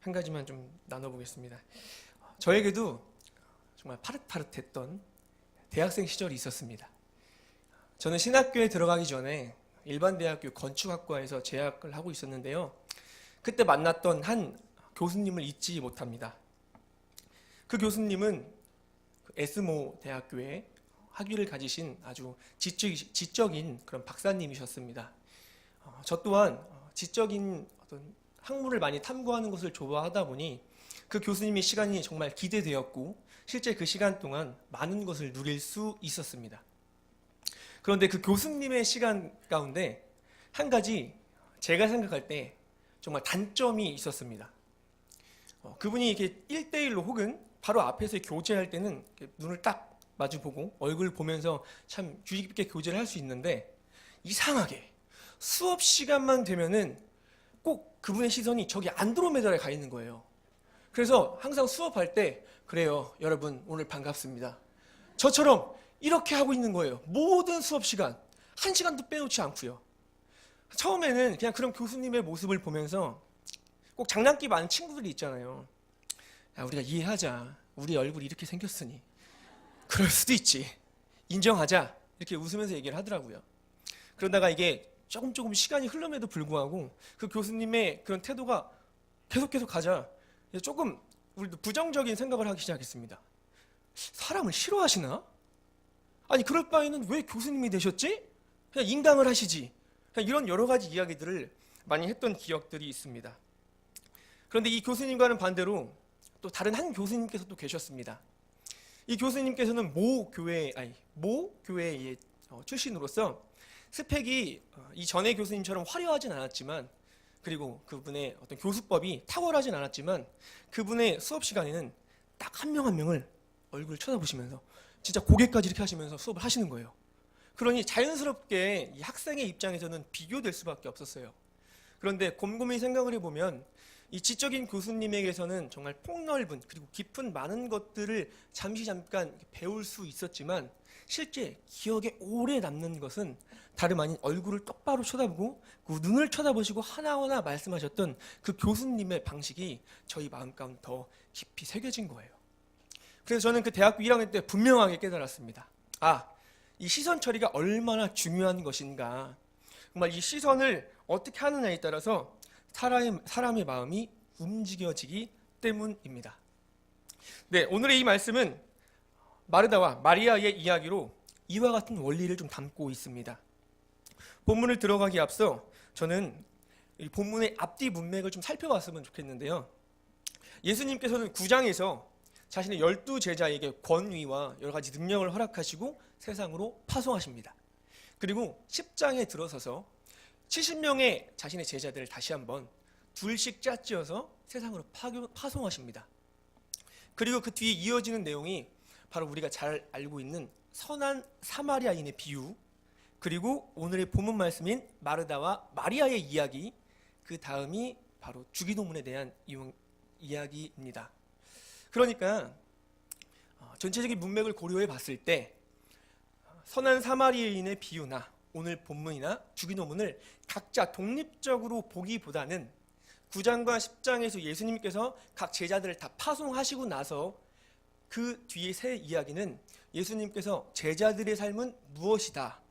한 가지만 좀 나눠보겠습니다. 저에게도 정말 파릇파릇했던 대학생 시절이 있었습니다. 저는 신학교에 들어가기 전에 일반 대학교 건축학과에서 재학을 하고 있었는데요. 그때 만났던 한 교수님을 잊지 못합니다. 그 교수님은 에스모 대학교에 학위를 가지신 아주 지적인 그런 박사님이셨습니다. 저 또한 지적인 어떤 학문을 많이 탐구하는 것을 좋아하다 보니 그 교수님의 시간이 정말 기대되었고 실제 그 시간 동안 많은 것을 누릴 수 있었습니다. 그런데 그 교수님의 시간 가운데 한 가지 제가 생각할 때 정말 단점이 있었습니다. 그분이 이렇게 1대1로 혹은 바로 앞에서 교제할 때는 눈을 딱 마주보고 얼굴 보면서 참 주의 깊게 교제를 할 수 있는데 이상하게 수업 시간만 되면은 꼭 그분의 시선이 저기 안드로메다에 가 있는 거예요. 그래서 항상 수업할 때 그래요 여러분 오늘 반갑습니다. 저처럼 이렇게 하고 있는 거예요. 모든 수업 시간 1시간도 빼놓지 않고요. 처음에는 그냥 그런 교수님의 모습을 보면서 꼭 장난기 많은 친구들이 있잖아요. 야, 우리가 이해하자. 우리 얼굴이 이렇게 생겼으니 그럴 수도 있지. 인정하자. 이렇게 웃으면서 얘기를 하더라고요. 그러다가 이게 조금 시간이 흐름에도 불구하고 그 교수님의 그런 태도가 계속 가자 조금 우리도 부정적인 생각을 하기 시작했습니다. 사람을 싫어하시나? 아니 그럴 바에는 왜 교수님이 되셨지? 그냥 인강을 하시지. 그냥 이런 여러 가지 이야기들을 많이 했던 기억들이 있습니다. 그런데 이 교수님과는 반대로 또 다른 한 교수님께서 또 계셨습니다. 이 교수님께서는 모 교회의 출신으로서 스펙이 이 전의 교수님처럼 화려하진 않았지만 그리고 그분의 어떤 교수법이 탁월하진 않았지만 그분의 수업 시간에는 딱 한 명 한 명을 얼굴 쳐다보시면서 진짜 고개까지 이렇게 하시면서 수업을 하시는 거예요. 그러니 자연스럽게 이 학생의 입장에서는 비교될 수밖에 없었어요. 그런데 곰곰이 생각을 해보면 이 지적인 교수님에게서는 정말 폭넓은 그리고 깊은 많은 것들을 잠깐 배울 수 있었지만 실제 기억에 오래 남는 것은 다름 아닌 얼굴을 똑바로 쳐다보고 그 눈을 쳐다보시고 하나하나 말씀하셨던 그 교수님의 방식이 저희 마음 가운데 더 깊이 새겨진 거예요. 그래서 저는 그 대학교 1학년 때 분명하게 깨달았습니다. 이 시선 처리가 얼마나 중요한 것인가. 정말 이 시선을 어떻게 하느냐에 따라서 사람의 마음이 움직여지기 때문입니다. 네, 오늘의 이 말씀은 마르다와 마리아의 이야기로 이와 같은 원리를 좀 담고 있습니다. 본문을 들어가기 앞서 저는 이 본문의 앞뒤 문맥을 좀 살펴봤으면 좋겠는데요. 예수님께서는 9장에서 자신의 12제자에게 권위와 여러 가지 능력을 허락하시고 세상으로 파송하십니다. 그리고 10장에 들어서서 70명의 자신의 제자들을 다시 한번 둘씩 짝지어서 세상으로 파송하십니다. 그리고 그 뒤에 이어지는 내용이 바로 우리가 잘 알고 있는 선한 사마리아인의 비유, 그리고 오늘의 본문 말씀인 마르다와 마리아의 이야기, 그 다음이 바로 주기도문에 대한 이야기입니다. 그러니까 전체적인 문맥을 고려해 봤을 때 선한 사마리아인의 비유나 오늘 본문이나 주기도문을 각자 독립적으로 보기보다는 9장과 10장에서 예수님께서 각 제자들을 다 파송하시고 나서 그 뒤에 세 이야기는 예수님께서 제자들의 삶은 무엇이다,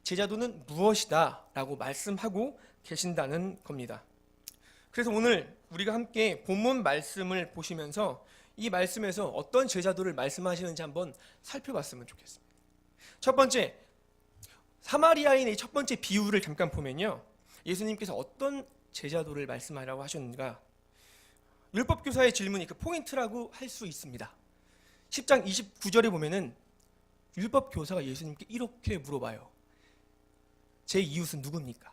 제자도는 무엇이다 라고 말씀하고 계신다는 겁니다. 그래서 오늘 우리가 함께 본문 말씀을 보시면서 이 말씀에서 어떤 제자도를 말씀하시는지 한번 살펴봤으면 좋겠습니다. 첫 번째, 사마리아인의 첫 번째 비유를 잠깐 보면요, 예수님께서 어떤 제자도를 말씀하라고 하셨는가. 율법교사의 질문이 그 포인트라고 할 수 있습니다. 10장 29절에 보면은 율법교사가 예수님께 이렇게 물어봐요. 제 이웃은 누굽니까?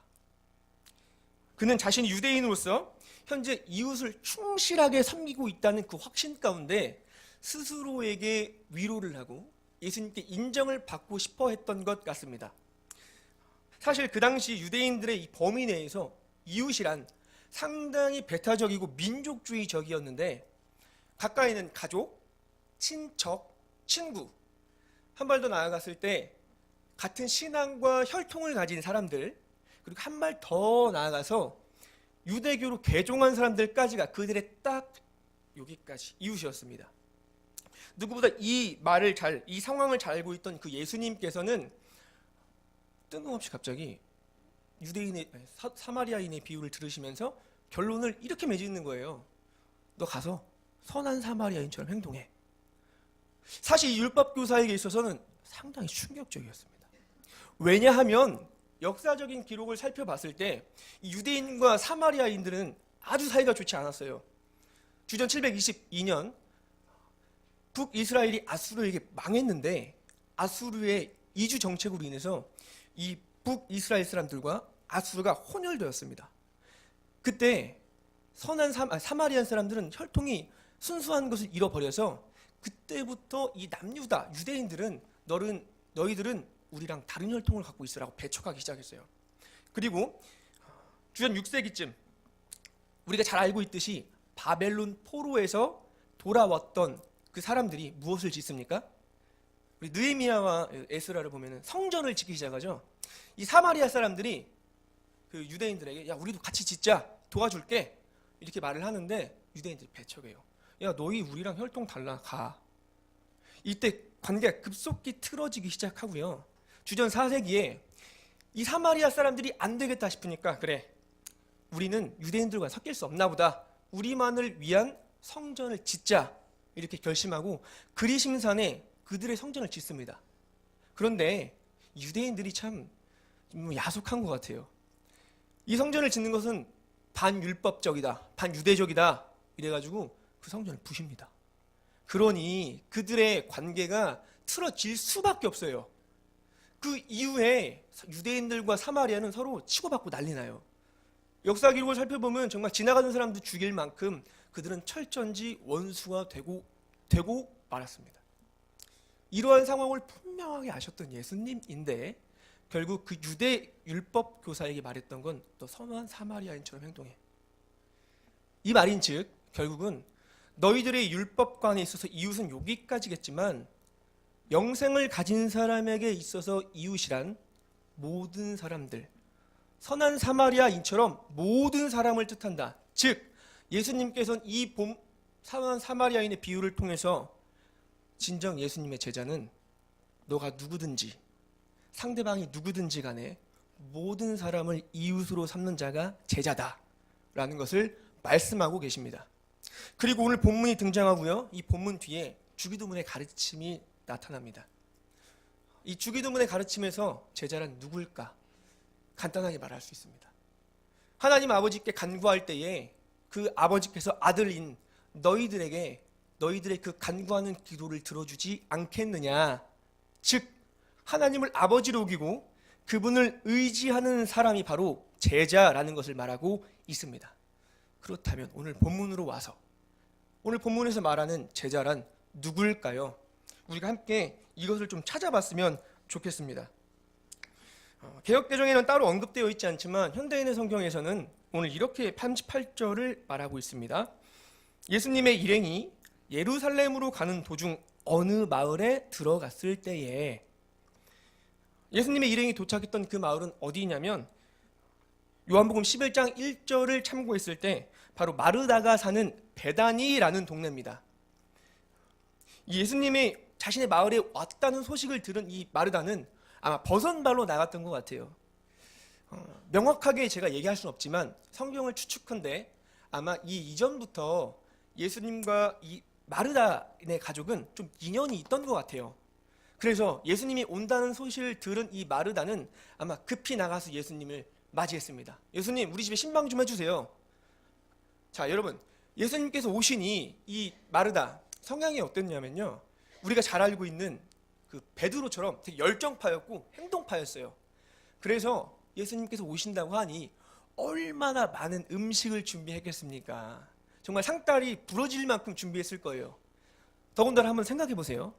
그는 자신이 유대인으로서 현재 이웃을 충실하게 섬기고 있다는 그 확신 가운데 스스로에게 위로를 하고 예수님께 인정을 받고 싶어 했던 것 같습니다. 사실 그 당시 유대인들의 이 범위 내에서 이웃이란 상당히 배타적이고 민족주의적이었는데 가까이는 가족, 친척, 친구, 한 발 더 나아갔을 때 같은 신앙과 혈통을 가진 사람들, 그리고 한 발 더 나아가서 유대교로 개종한 사람들까지가 그들의 딱 여기까지 이웃이었습니다. 누구보다 이 상황을 잘 알고 있던 그 예수님께서는 뜬금없이 갑자기 사마리아인의 비유를 들으시면서 결론을 이렇게 맺는 거예요. 너 가서 선한 사마리아인처럼 행동해. 사실 이 율법 교사에게 있어서는 상당히 충격적이었습니다. 왜냐하면 역사적인 기록을 살펴봤을 때 유대인과 사마리아인들은 아주 사이가 좋지 않았어요. 주전 722년 북이스라엘이 아수르에게 망했는데 아수르의 이주 정책으로 인해서 이 북이스라엘 사람들과 아수르가 혼혈되었습니다. 그때 선한 사마리안 사람들은 혈통이 순수한 것을 잃어버려서 그때부터 이 남유다 유대인들은 너희들은 우리랑 다른 혈통을 갖고 있으라고 배척하기 시작했어요. 그리고 주전 6세기쯤 우리가 잘 알고 있듯이 바벨론 포로에서 돌아왔던 그 사람들이 무엇을 짓습니까? 우리 느헤미야와 에스라를 보면은 성전을 짓기 시작하죠. 이 사마리아 사람들이 그 유대인들에게 야 우리도 같이 짓자 도와줄게 이렇게 말을 하는데 유대인들이 배척해요. 야 너희 우리랑 혈통 달라 가. 이때 관계가 급속히 틀어지기 시작하고요. 주전 4세기에 이 사마리아 사람들이 안 되겠다 싶으니까 그래 우리는 유대인들과 섞일 수 없나 보다. 우리만을 위한 성전을 짓자 이렇게 결심하고 그리심산에 그들의 성전을 짓습니다. 그런데 유대인들이 참 야속한 것 같아요. 이 성전을 짓는 것은 반율법적이다, 반유대적이다 이래가지고 그 성전을 부십니다. 그러니 그들의 관계가 틀어질 수밖에 없어요. 그 이후에 유대인들과 사마리아는 서로 치고받고 난리 나요. 역사 기록을 살펴보면 정말 지나가는 사람도 죽일 만큼 그들은 철저히 원수가 되고 말았습니다. 이러한 상황을 분명하게 아셨던 예수님인데 결국 그 유대 율법 교사에게 말했던 건 또 선한 사마리아인처럼 행동해. 이 말인즉 결국은 너희들의 율법관에 있어서 이웃은 여기까지겠지만 영생을 가진 사람에게 있어서 이웃이란 모든 사람들, 선한 사마리아인처럼 모든 사람을 뜻한다. 즉 예수님께서는 이 선한 사마리아인의 비유를 통해서 진정 예수님의 제자는 너가 누구든지 상대방이 누구든지 간에 모든 사람을 이웃으로 삼는 자가 제자다라는 것을 말씀하고 계십니다. 그리고 오늘 본문이 등장하고요. 이 본문 뒤에 주기도문의 가르침이 나타납니다. 이 주기도문의 가르침에서 제자란 누구일까? 간단하게 말할 수 있습니다. 하나님 아버지께 간구할 때에 그 아버지께서 아들인 너희들에게 너희들의 그 간구하는 기도를 들어주지 않겠느냐. 즉 하나님을 아버지로 여기고 그분을 의지하는 사람이 바로 제자라는 것을 말하고 있습니다. 그렇다면 오늘 본문으로 와서 오늘 본문에서 말하는 제자란 누구일까요? 우리가 함께 이것을 좀 찾아봤으면 좋겠습니다. 개역개정에는 따로 언급되어 있지 않지만 현대인의 성경에서는 오늘 이렇게 38절을 말하고 있습니다. 예수님의 일행이 예루살렘으로 가는 도중 어느 마을에 들어갔을 때에 예수님의 일행이 도착했던 그 마을은 어디냐면 요한복음 11장 1절을 참고했을 때 바로 마르다가 사는 베다니라는 동네입니다. 예수님이 자신의 마을에 왔다는 소식을 들은 이 마르다는 아마 버선발로 나갔던 것 같아요. 명확하게 제가 얘기할 수는 없지만 성경을 추측컨대 아마 이 이전부터 예수님과 이 마르다의 가족은 좀 인연이 있던 것 같아요. 그래서 예수님이 온다는 소식을 들은 이 마르다는 아마 급히 나가서 예수님을 맞이했습니다. 예수님, 우리 집에 신방 좀 해주세요. 자, 여러분, 예수님께서 오시니 이 마르다 성향이 어땠냐면요, 우리가 잘 알고 있는 그 베드로처럼 되게 열정파였고 행동파였어요. 그래서 예수님께서 오신다고 하니 얼마나 많은 음식을 준비했겠습니까? 정말 상다리 부러질 만큼 준비했을 거예요. 더군다나 한번 생각해 보세요.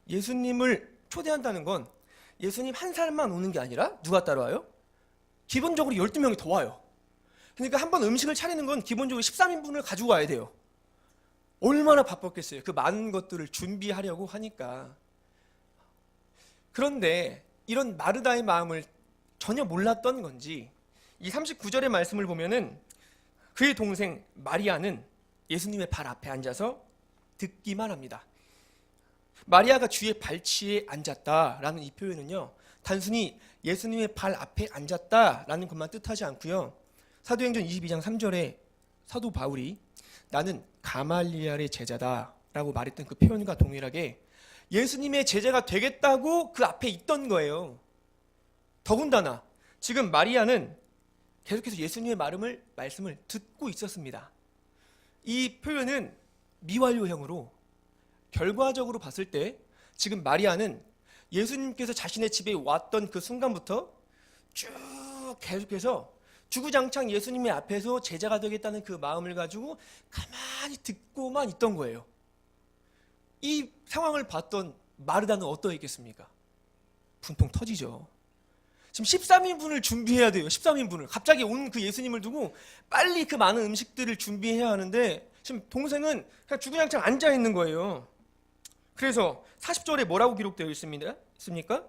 예수님을 초대한다는 건 예수님 한 사람만 오는 게 아니라 누가 따라와요? 기본적으로 12명이 더 와요. 그러니까 한 번 음식을 차리는 건 기본적으로 13인분을 가지고 와야 돼요. 얼마나 바빴겠어요. 그 많은 것들을 준비하려고 하니까. 그런데 이런 마르다의 마음을 전혀 몰랐던 건지 이 39절의 말씀을 보면은 그의 동생 마리아는 예수님의 발 앞에 앉아서 듣기만 합니다. 마리아가 주의 발치에 앉았다라는 이 표현은요, 단순히 예수님의 발 앞에 앉았다라는 것만 뜻하지 않고요, 사도행전 22장 3절에 사도 바울이 나는 가말리엘의 제자다라고 말했던 그 표현과 동일하게 예수님의 제자가 되겠다고 그 앞에 있던 거예요. 더군다나 지금 마리아는 계속해서 예수님의 말씀을 듣고 있었습니다. 이 표현은 미완료형으로 결과적으로 봤을 때 지금 마리아는 예수님께서 자신의 집에 왔던 그 순간부터 쭉 계속해서 주구장창 예수님의 앞에서 제자가 되겠다는 그 마음을 가지고 가만히 듣고만 있던 거예요. 이 상황을 봤던 마르다는 어떠했겠습니까? 분통 터지죠. 지금 13인분을 준비해야 돼요. 13인분을. 갑자기 온 그 예수님을 두고 빨리 그 많은 음식들을 준비해야 하는데 지금 동생은 그냥 주구장창 앉아 있는 거예요. 그래서 40절에 뭐라고 기록되어 있습니까?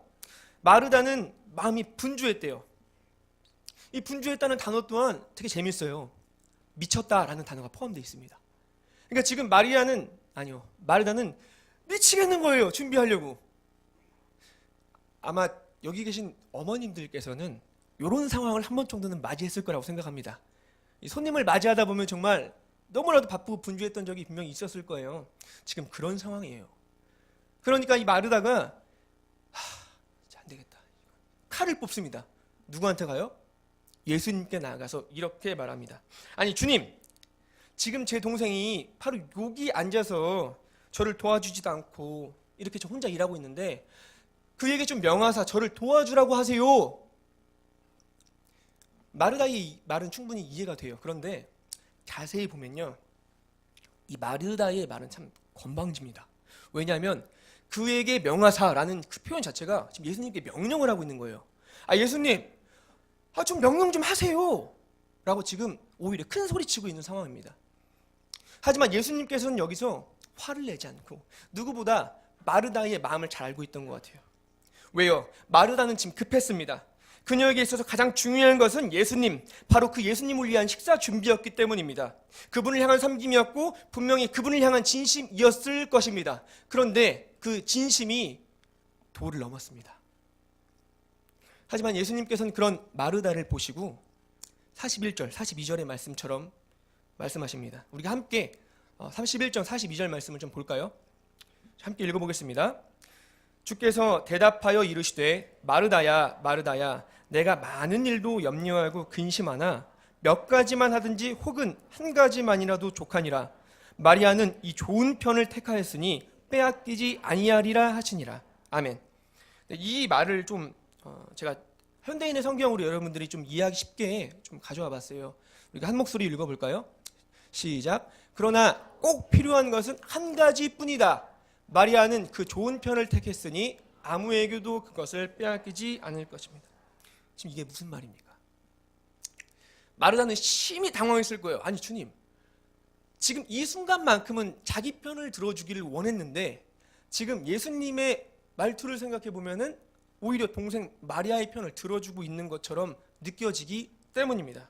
마르다는 마음이 분주했대요. 이 분주했다는 단어 또한 되게 재밌어요. 미쳤다라는 단어가 포함되어 있습니다. 그러니까 지금 마르다는 미치겠는 거예요. 준비하려고. 아마 여기 계신 어머님들께서는 이런 상황을 한 번 정도는 맞이했을 거라고 생각합니다. 이 손님을 맞이하다 보면 정말 너무나도 바쁘고 분주했던 적이 분명히 있었을 거예요. 지금 그런 상황이에요. 그러니까 이 마르다가 안 되겠다. 칼을 뽑습니다. 누구한테 가요? 예수님께 나아가서 이렇게 말합니다. 아니 주님, 지금 제 동생이 바로 여기 앉아서 저를 도와주지도 않고 이렇게 저 혼자 일하고 있는데 그에게 좀 명하사 저를 도와주라고 하세요. 마르다의 말은 충분히 이해가 돼요. 그런데 자세히 보면요, 이 마르다의 말은 참 건방집니다. 왜냐하면 그에게 명하사라는 그 표현 자체가 지금 예수님께 명령을 하고 있는 거예요. 예수님, 좀 명령 좀 하세요 라고 지금 오히려 큰 소리치고 있는 상황입니다. 하지만 예수님께서는 여기서 화를 내지 않고 누구보다 마르다의 마음을 잘 알고 있던 것 같아요. 왜요? 마르다는 지금 급했습니다. 그녀에게 있어서 가장 중요한 것은 예수님, 바로 그 예수님을 위한 식사 준비였기 때문입니다. 그분을 향한 섬김이었고 분명히 그분을 향한 진심이었을 것입니다. 그런데 그 진심이 도를 넘었습니다. 하지만 예수님께서는 그런 마르다를 보시고 41절, 42절의 말씀처럼 말씀하십니다. 우리가 함께 31절, 42절 말씀을 좀 볼까요? 함께 읽어보겠습니다. 주께서 대답하여 이르시되 마르다야 마르다야 내가 많은 일도 염려하고 근심하나 몇 가지만 하든지 혹은 한 가지만이라도 족하니라. 마리아는 이 좋은 편을 택하였으니 빼앗기지 아니하리라 하시니라. 아멘. 이 말을 좀 제가 현대인의 성경으로 여러분들이 좀 이해하기 쉽게 좀 가져와 봤어요. 우리가 한 목소리 읽어볼까요? 시작. 그러나 꼭 필요한 것은 한 가지뿐이다. 마리아는 그 좋은 편을 택했으니 아무에게도 그것을 빼앗기지 않을 것입니다. 지금 이게 무슨 말입니까? 마르다는 심히 당황했을 거예요. 아니 주님, 지금 이 순간만큼은 자기 편을 들어주기를 원했는데 지금 예수님의 말투를 생각해 보면은 오히려 동생 마리아의 편을 들어주고 있는 것처럼 느껴지기 때문입니다.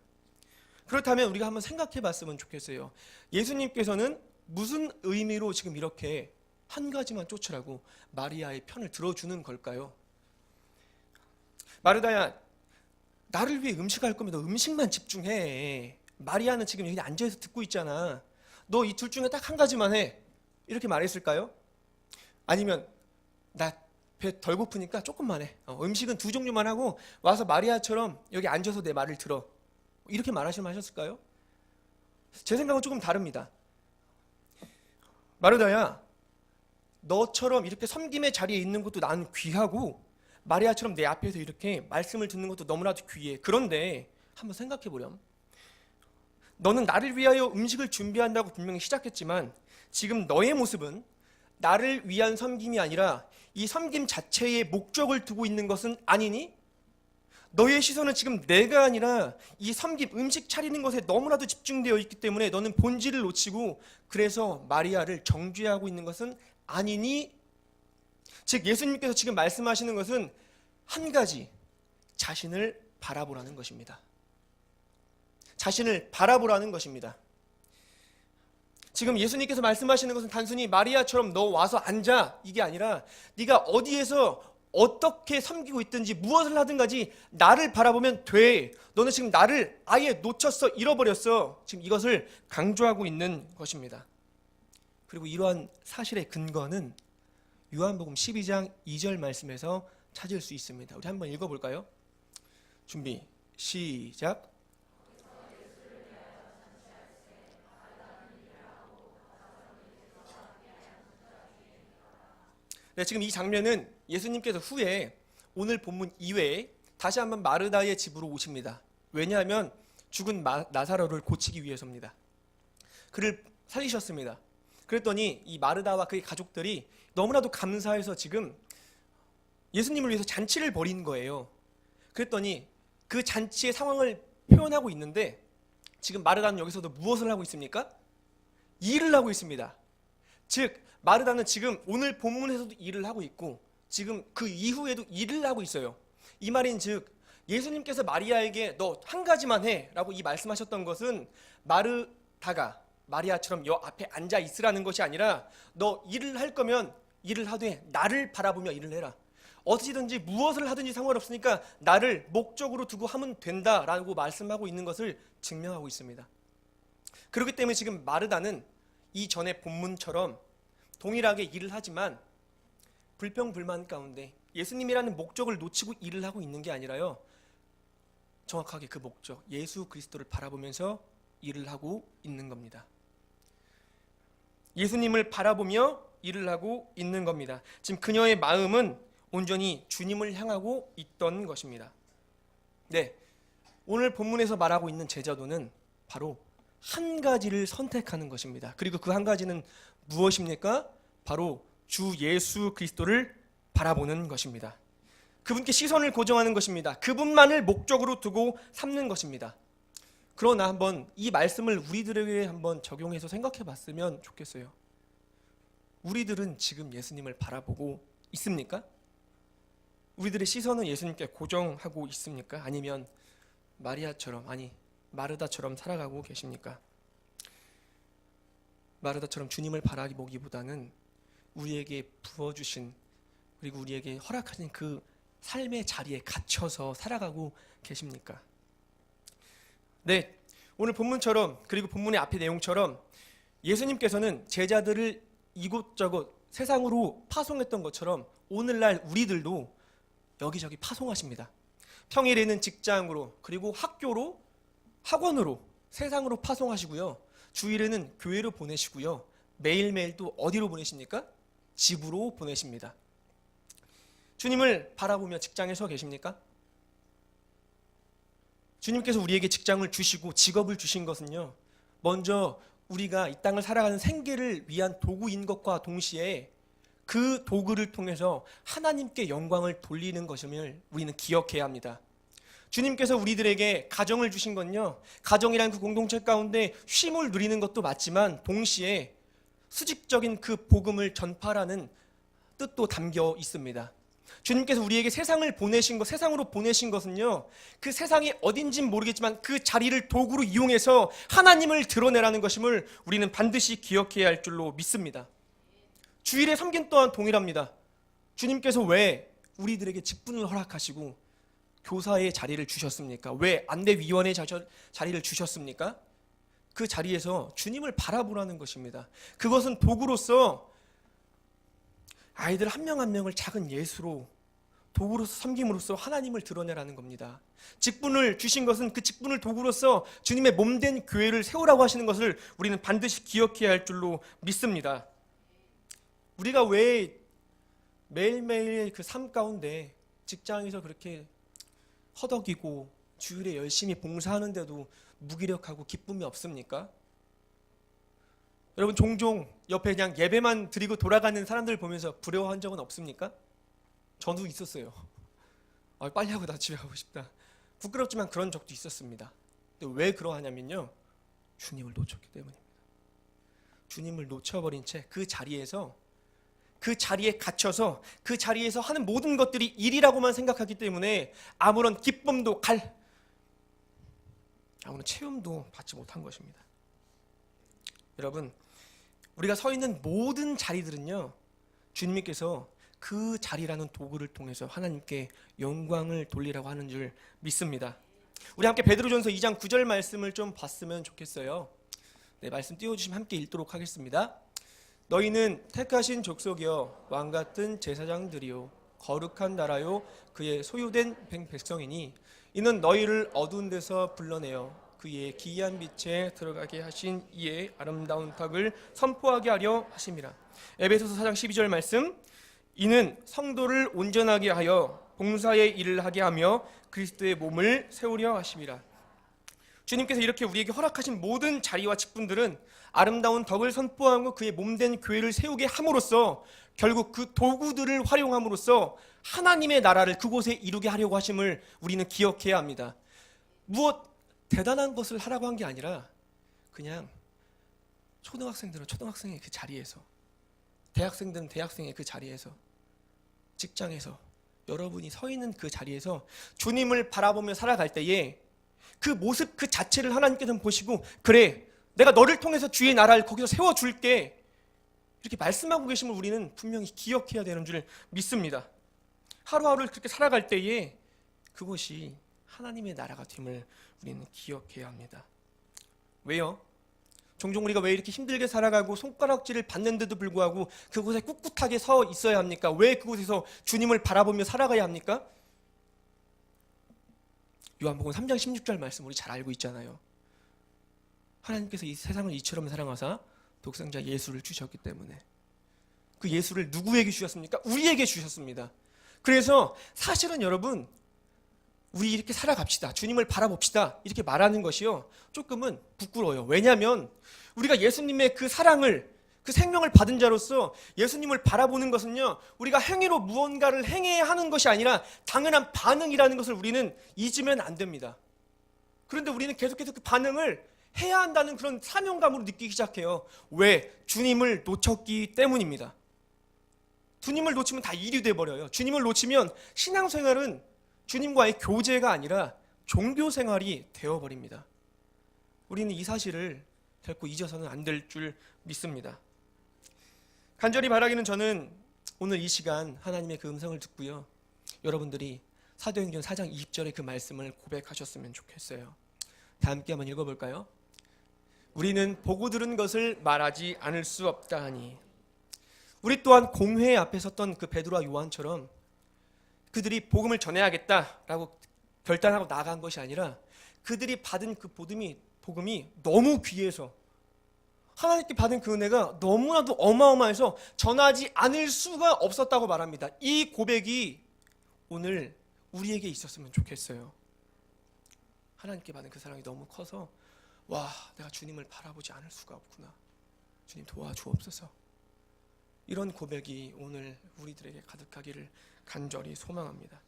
그렇다면 우리가 한번 생각해 봤으면 좋겠어요. 예수님께서는 무슨 의미로 지금 이렇게 한 가지만 쫓으라고 마리아의 편을 들어주는 걸까요? 마르다야, 나를 위해 음식할 거면 너 음식만 집중해. 마리아는 지금 여기 앉아서 듣고 있잖아. 너 이 둘 중에 딱 한 가지만 해. 이렇게 말했을까요? 아니면 나 배 덜 고프니까 조금만 해. 음식은 2종류만 하고 와서 마리아처럼 여기 앉아서 내 말을 들어. 이렇게 말하셨을까요? 제 생각은 조금 다릅니다. 마르다야, 너처럼 이렇게 섬김의 자리에 있는 것도 나는 귀하고 마리아처럼 내 앞에서 이렇게 말씀을 듣는 것도 너무나도 귀해. 그런데 한번 생각해 보렴. 너는 나를 위하여 음식을 준비한다고 분명히 시작했지만 지금 너의 모습은 나를 위한 섬김이 아니라 이 섬김 자체의 목적을 두고 있는 것은 아니니? 너의 시선은 지금 내가 아니라 이 섬김, 음식 차리는 것에 너무나도 집중되어 있기 때문에 너는 본질을 놓치고 그래서 마리아를 정죄하고 있는 것은 아니니? 즉 예수님께서 지금 말씀하시는 것은 한 가지, 자신을 바라보라는 것입니다. 자신을 바라보라는 것입니다. 지금 예수님께서 말씀하시는 것은 단순히 마리아처럼 너 와서 앉아 이게 아니라 네가 어디에서 어떻게 섬기고 있든지 무엇을 하든 가지 나를 바라보면 돼. 너는 지금 나를 아예 놓쳤어, 잃어버렸어. 지금 이것을 강조하고 있는 것입니다. 그리고 이러한 사실의 근거는 요한복음 12장 2절 말씀에서 찾을 수 있습니다. 우리 한번 읽어볼까요? 준비, 시작. 네, 지금 이 장면은 예수님께서 후에 오늘 본문 이외에 다시 한번 마르다의 집으로 오십니다. 왜냐하면 죽은 나사로를 고치기 위해서입니다. 그를 살리셨습니다. 그랬더니 이 마르다와 그의 가족들이 너무나도 감사해서 지금 예수님을 위해서 잔치를 벌인 거예요. 그랬더니 그 잔치의 상황을 표현하고 있는데 지금 마르다는 여기서도 무엇을 하고 있습니까? 일을 하고 있습니다. 즉 마르다는 지금 오늘 본문에서도 일을 하고 있고 지금 그 이후에도 일을 하고 있어요. 이 말인 즉 예수님께서 마리아에게 너 한 가지만 해 라고 이 말씀하셨던 것은 마르다가 마리아처럼 여 앞에 앉아 있으라는 것이 아니라 너 일을 할 거면 일을 하되 나를 바라보며 일을 해라. 어찌든지 무엇을 하든지 상관없으니까 나를 목적으로 두고 하면 된다라고 말씀하고 있는 것을 증명하고 있습니다. 그렇기 때문에 지금 마르다는 이전의 본문처럼 동일하게 일을 하지만 불평불만 가운데 예수님이라는 목적을 놓치고 일을 하고 있는 게 아니라요, 정확하게 그 목적 예수 그리스도를 바라보면서 일을 하고 있는 겁니다. 예수님을 바라보며 일을 하고 있는 겁니다. 지금 그녀의 마음은 온전히 주님을 향하고 있던 것입니다. 네, 오늘 본문에서 말하고 있는 제자도는 바로 한 가지를 선택하는 것입니다. 그리고 그 한 가지는 무엇입니까? 바로 주 예수 그리스도를 바라보는 것입니다. 그분께 시선을 고정하는 것입니다. 그분만을 목적으로 두고 삼는 것입니다. 그러나 한번 이 말씀을 우리들에게 한번 적용해서 생각해 봤으면 좋겠어요. 우리들은 지금 예수님을 바라보고 있습니까? 우리들의 시선은 예수님께 고정하고 있습니까? 아니면 마리아처럼, 아니 마르다처럼 살아가고 계십니까? 마르다처럼 주님을 바라보기보다는 우리에게 부어주신 그리고 우리에게 허락하신 그 삶의 자리에 갇혀서 살아가고 계십니까? 네, 오늘 본문처럼 그리고 본문의 앞의 내용처럼 예수님께서는 제자들을 이곳저곳 세상으로 파송했던 것처럼 오늘날 우리들도 여기저기 파송하십니다. 평일에는 직장으로 그리고 학교로 학원으로 세상으로 파송하시고요. 주일에는 교회로 보내시고요. 매일매일 또 어디로 보내십니까? 집으로 보내십니다. 주님을 바라보며 직장에 서 계십니까? 주님께서 우리에게 직장을 주시고 직업을 주신 것은요, 먼저 우리가 이 땅을 살아가는 생계를 위한 도구인 것과 동시에 그 도구를 통해서 하나님께 영광을 돌리는 것임을 우리는 기억해야 합니다. 주님께서 우리들에게 가정을 주신 건요, 가정이란 그 공동체 가운데 쉼을 누리는 것도 맞지만 동시에 수직적인 그 복음을 전파라는 뜻도 담겨 있습니다. 주님께서 우리에게 세상을 보내신 것, 세상으로 보내신 것은요, 그 세상이 어딘진 모르겠지만 그 자리를 도구로 이용해서 하나님을 드러내라는 것임을 우리는 반드시 기억해야 할 줄로 믿습니다. 주일의 섬김 또한 동일합니다. 주님께서 왜 우리들에게 직분을 허락하시고 교사의 자리를 주셨습니까? 왜 안대위원의 자리를 주셨습니까? 그 자리에서 주님을 바라보라는 것입니다. 그것은 도구로서 아이들 한 명 한 명을 작은 예수로 도구로서 섬김으로써 하나님을 드러내라는 겁니다. 직분을 주신 것은 그 직분을 도구로서 주님의 몸된 교회를 세우라고 하시는 것을 우리는 반드시 기억해야 할 줄로 믿습니다. 우리가 왜 매일매일 그 삶 가운데 직장에서 그렇게 허덕이고 주일에 열심히 봉사하는데도 무기력하고 기쁨이 없습니까? 여러분 종종 옆에 그냥 예배만 드리고 돌아가는 사람들 보면서 부러워한 적은 없습니까? 저도 있었어요. 빨리 하고 나 집에 가고 싶다. 부끄럽지만 그런 적도 있었습니다. 근데 왜 그러하냐면요, 주님을 놓쳤기 때문입니다. 주님을 놓쳐버린 채 그 자리에서 그 자리에 갇혀서 그 자리에서 하는 모든 것들이 일이라고만 생각하기 때문에 아무런 기쁨도 아무런 체험도 받지 못한 것입니다. 여러분, 우리가 서 있는 모든 자리들은요, 주님께서 그 자리라는 도구를 통해서 하나님께 영광을 돌리라고 하는 줄 믿습니다. 우리 함께 베드로전서 2장 9절 말씀을 좀 봤으면 좋겠어요. 네, 말씀 띄워주시면 함께 읽도록 하겠습니다. 너희는 택하신 족속이여 왕같은 제사장들이요 거룩한 나라요 그의 소유된 백성이니 이는 너희를 어두운 데서 불러내어 그의 기이한 빛에 들어가게 하신 이의 아름다운 덕을 선포하게 하려 하심이라. 에베소서 4장 12절 말씀, 이는 성도를 온전하게 하여 봉사의 일을 하게 하며 그리스도의 몸을 세우려 하심이라. 주님께서 이렇게 우리에게 허락하신 모든 자리와 직분들은 아름다운 덕을 선포하고 그의 몸된 교회를 세우게 함으로써 결국 그 도구들을 활용함으로써 하나님의 나라를 그곳에 이루게 하려고 하심을 우리는 기억해야 합니다. 무엇 대단한 것을 하라고 한 게 아니라 그냥 초등학생들은 초등학생의 그 자리에서, 대학생들은 대학생의 그 자리에서, 직장에서 여러분이 서 있는 그 자리에서 주님을 바라보며 살아갈 때에 그 모습 그 자체를 하나님께서는 보시고, 그래, 내가 너를 통해서 주의 나라를 거기서 세워줄게, 이렇게 말씀하고 계심을 우리는 분명히 기억해야 되는 줄 믿습니다. 하루하루를 그렇게 살아갈 때에 그것이 하나님의 나라가 됨을 우리는 기억해야 합니다. 왜요? 종종 우리가 왜 이렇게 힘들게 살아가고 손가락질을 받는데도 불구하고 그곳에 꿋꿋하게 서 있어야 합니까? 왜 그곳에서 주님을 바라보며 살아가야 합니까? 요한복음 3장 16절 말씀 우리 잘 알고 있잖아요. 하나님께서 이 세상을 이처럼 사랑하사 독생자 예수를 주셨기 때문에. 그 예수를 누구에게 주셨습니까? 우리에게 주셨습니다. 그래서 사실은 여러분, 우리 이렇게 살아갑시다, 주님을 바라봅시다, 이렇게 말하는 것이요, 조금은 부끄러워요. 왜냐하면 우리가 예수님의 그 사랑을, 그 생명을 받은 자로서 예수님을 바라보는 것은요, 우리가 행위로 무언가를 행해야 하는 것이 아니라 당연한 반응이라는 것을 우리는 잊으면 안 됩니다. 그런데 우리는 계속해서 그 반응을 해야 한다는 그런 사명감으로 느끼기 시작해요. 왜? 주님을 놓쳤기 때문입니다. 주님을 놓치면 다 일이 돼버려요. 주님을 놓치면 신앙생활은 주님과의 교제가 아니라 종교생활이 되어버립니다. 우리는 이 사실을 결코 잊어서는 안 될 줄 믿습니다. 간절히 바라기는, 저는 오늘 이 시간 하나님의 그 음성을 듣고요, 여러분들이 사도행전 4장 20절의 그 말씀을 고백하셨으면 좋겠어요. 다 함께 한번 읽어볼까요? 우리는 보고 들은 것을 말하지 않을 수 없다 하니. 우리 또한 공회 앞에 섰던 그 베드로와 요한처럼 그들이 복음을 전해야겠다라고 결단하고 나간 것이 아니라 그들이 받은 그 복음이 너무 귀해서, 하나님께 받은 그 은혜가 너무나도 어마어마해서 전하지 않을 수가 없었다고 말합니다. 이 고백이 오늘 우리에게 있었으면 좋겠어요. 하나님께 받은 그 사랑이 너무 커서, 와, 내가 주님을 바라보지 않을 수가 없구나, 주님 도와주옵소서, 이런 고백이 오늘 우리들에게 가득하기를 간절히 소망합니다.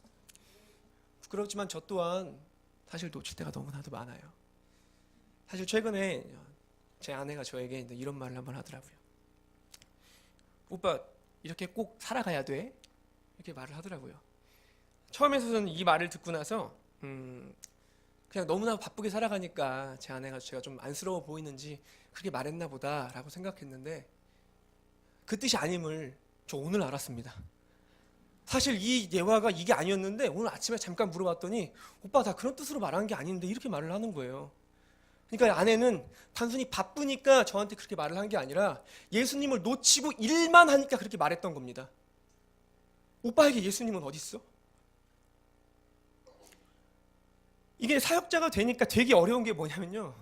부끄럽지만 저 또한 사실 놓칠 때가 너무나도 많아요. 사실 최근에 제 아내가 저에게 이런 말을 한번 하더라고요. 오빠, 이렇게 꼭 살아가야 돼? 이렇게 말을 하더라고요. 처음에는 이 말을 듣고 나서 그냥 너무나 바쁘게 살아가니까 제 아내가 제가 좀 안쓰러워 보이는지 그렇게 말했나 보다라고 생각했는데, 그 뜻이 아님을 저 오늘 알았습니다. 사실 이 예화가 이게 아니었는데 오늘 아침에 잠깐 물어봤더니, 오빠 다 그런 뜻으로 말한 게 아닌데, 이렇게 말을 하는 거예요. 그러니까 아내는 단순히 바쁘니까 저한테 그렇게 말을 한 게 아니라 예수님을 놓치고 일만 하니까 그렇게 말했던 겁니다. 오빠에게 예수님은 어디 있어? 이게 사역자가 되니까 되게 어려운 게 뭐냐면요,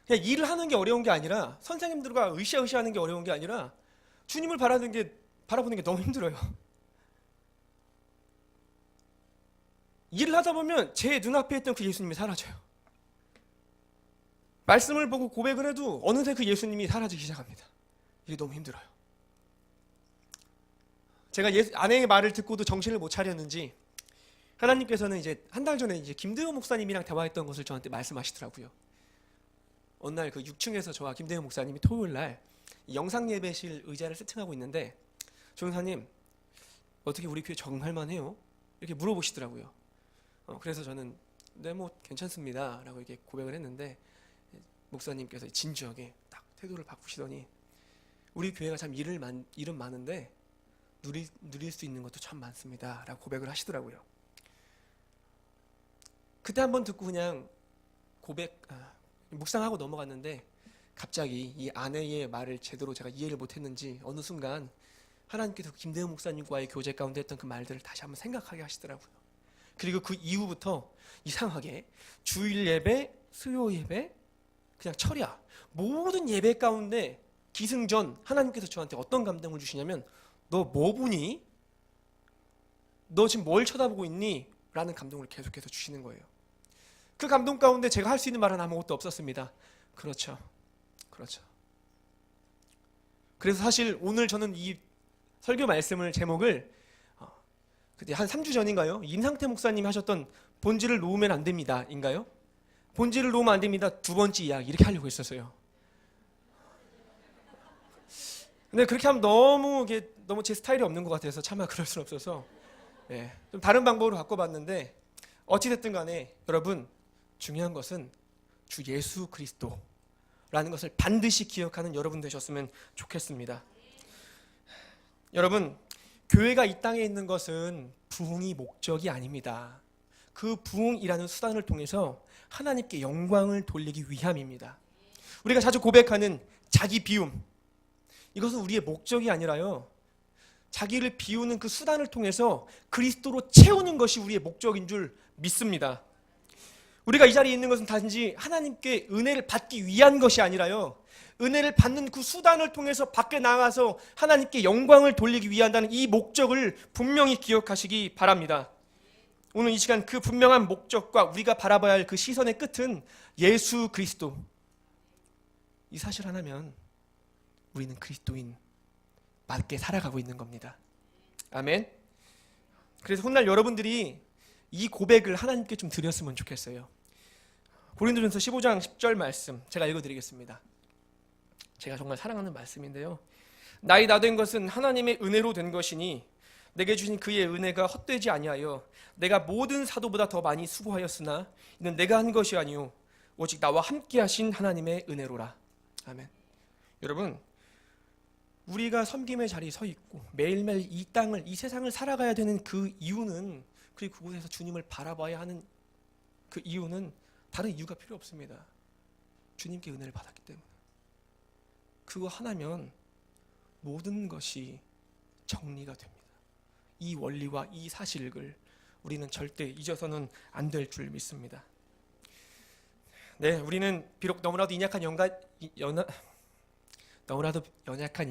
그냥 일을 하는 게 어려운 게 아니라, 선생님들과 으쌰으쌰하는 게 어려운 게 아니라 주님을 바라보는 게 너무 힘들어요. 일을 하다 보면 제 눈앞에 있던 그 예수님이 사라져요. 말씀을 보고 고백을 해도 어느새 그 예수님이 사라지기 시작합니다. 이게 너무 힘들어요. 제가 아내의 말을 듣고도 정신을 못 차렸는지 하나님께서는 이제 한 달 전에 이제 김대호 목사님이랑 대화했던 것을 저한테 말씀하시더라고요. 어느 날 그 6층에서 저와 김대호 목사님이 토요일 날 영상 예배실 의자를 세팅하고 있는데, 조용사님 어떻게 우리 교회 적응할 만해요? 이렇게 물어보시더라고요. 그래서 저는 네, 뭐 괜찮습니다 라고 이렇게 고백을 했는데, 목사님께서 진지하게 딱 태도를 바꾸시더니, 우리 교회가 참 일은 많은데 누릴 수 있는 것도 참 많습니다 라고 고백을 하시더라고요. 그때 한번 듣고 그냥 묵상하고 넘어갔는데, 갑자기 이 아내의 말을 제대로 제가 이해를 못했는지 어느 순간 하나님께서 김대현 목사님과의 교제 가운데 했던 그 말들을 다시 한번 생각하게 하시더라고요. 그리고 그 이후부터 이상하게 주일 예배, 수요 예배, 그냥 철야, 모든 예배 가운데 기승전 하나님께서 저한테 어떤 감동을 주시냐면, 너 뭐 보니? 너 지금 뭘 쳐다보고 있니? 라는 감동을 계속해서 주시는 거예요. 그 감동 가운데 제가 할 수 있는 말은 아무것도 없었습니다. 그렇죠. 그래서 사실 오늘 저는 이 설교 말씀을 제목을 그때 한 3주 전인가요? 임상태 목사님이 하셨던 본질을 놓으면 안 됩니다 인가요? 본질을 놓으면 안 됩니다, 두 번째 이야기, 이렇게 하려고 했었어요. 근데 그렇게 하면 너무 제 스타일이 없는 것 같아서 차마 그럴 수는 없어서, 좀 다른 방법으로 바꿔봤는데, 어찌됐든 간에 여러분, 중요한 것은 주 예수 그리스도라는 것을 반드시 기억하는 여러분 되셨으면 좋겠습니다. 여러분, 교회가 이 땅에 있는 것은 부흥이 목적이 아닙니다. 그 부흥이라는 수단을 통해서 하나님께 영광을 돌리기 위함입니다. 우리가 자주 고백하는 자기 비움, 이것은 우리의 목적이 아니라요, 자기를 비우는 그 수단을 통해서 그리스도로 채우는 것이 우리의 목적인 줄 믿습니다. 우리가 이 자리에 있는 것은 단지 하나님께 은혜를 받기 위한 것이 아니라요, 은혜를 받는 그 수단을 통해서 밖에 나가서 하나님께 영광을 돌리기 위한다는 이 목적을 분명히 기억하시기 바랍니다. 오늘 이 시간 그 분명한 목적과 우리가 바라봐야 할 그 시선의 끝은 예수 그리스도. 이 사실 하나면 우리는 그리스도인 맞게 살아가고 있는 겁니다. 아멘. 그래서 훗날 여러분들이 이 고백을 하나님께 좀 드렸으면 좋겠어요. 고린도전서 15장 10절 말씀 제가 읽어드리겠습니다. 제가 정말 사랑하는 말씀인데요. 나이 다 된 것은 하나님의 은혜로 된 것이니 내게 주신 그의 은혜가 헛되지 아니하여 내가 모든 사도보다 더 많이 수고하였으나 이는 내가 한 것이 아니요 오직 나와 함께 하신 하나님의 은혜로라. 아멘. 여러분, 우리가 섬김의 자리에 서 있고 매일매일 이 땅을, 이 세상을 살아가야 되는 그 이유는, 그리고 그곳에서 주님을 바라봐야 하는 그 이유는 다른 이유가 필요 없습니다. 주님께 은혜를 받았기 때문에. 그거 하나면 모든 것이 정리가 됩니다. 이 원리와 이 사실을 우리는 절대 잊어서는 안 될 줄 믿습니다. 네, 우리는 비록 너무나도 연약한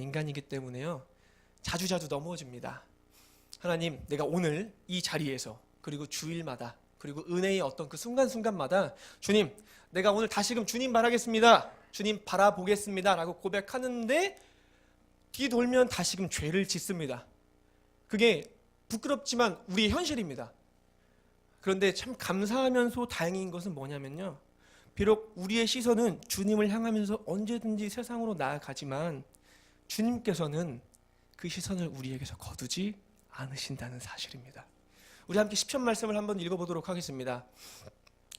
인간이기 때문에요, 자주자주 넘어집니다. 하나님, 내가 오늘 이 자리에서, 그리고 주일마다, 그리고 은혜의 어떤 그 순간순간마다 주님, 내가 오늘 다시금 주님 바라겠습니다, 주님 바라보겠습니다 라고 고백하는데 뒤돌면 다시금 죄를 짓습니다. 그게 부끄럽지만 우리의 현실입니다. 그런데 참 감사하면서 다행인 것은 뭐냐면요, 비록 우리의 시선은 주님을 향하면서 언제든지 세상으로 나아가지만 주님께서는 그 시선을 우리에게서 거두지 않으신다는 사실입니다. 우리 함께 시편 말씀을 한번 읽어보도록 하겠습니다.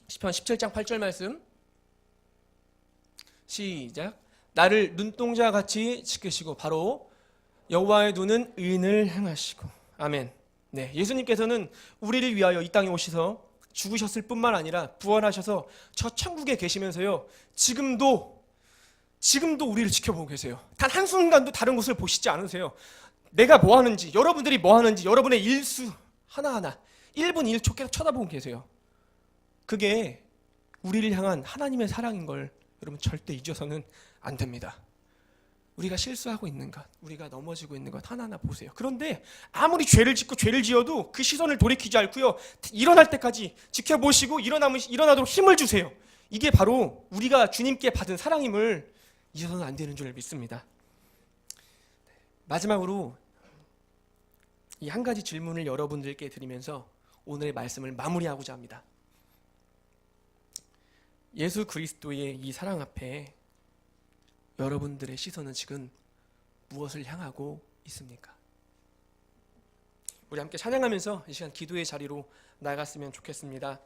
시편 17장 8절 말씀 시작. 나를 눈동자같이 지키시고 바로 여호와의 눈은 의인을 행하시고. 아멘. 네, 예수님께서는 우리를 위하여 이 땅에 오셔서 죽으셨을 뿐만 아니라 부활하셔서 저 천국에 계시면서요, 지금도 우리를 지켜보고 계세요. 단 한순간도 다른 곳을 보시지 않으세요. 내가 뭐 하는지, 여러분들이 뭐 하는지, 여러분의 일수 하나하나 1분 1초 계속 쳐다보고 계세요. 그게 우리를 향한 하나님의 사랑인 걸 여러분 절대 잊어서는 안 됩니다. 우리가 실수하고 있는 것, 우리가 넘어지고 있는 것 하나하나 보세요. 그런데 아무리 죄를 짓고 죄를 지어도 그 시선을 돌이키지 않고요, 일어날 때까지 지켜보시고 일어나도록 힘을 주세요. 이게 바로 우리가 주님께 받은 사랑임을 잊어서는 안 되는 줄 믿습니다. 마지막으로 이 한 가지 질문을 여러분들께 드리면서 오늘의 말씀을 마무리하고자 합니다. 예수 그리스도의 이 사랑 앞에 여러분들의 시선은 지금 무엇을 향하고 있습니까? 우리 함께 찬양하면서 이 시간 기도의 자리로 나갔으면 좋겠습니다.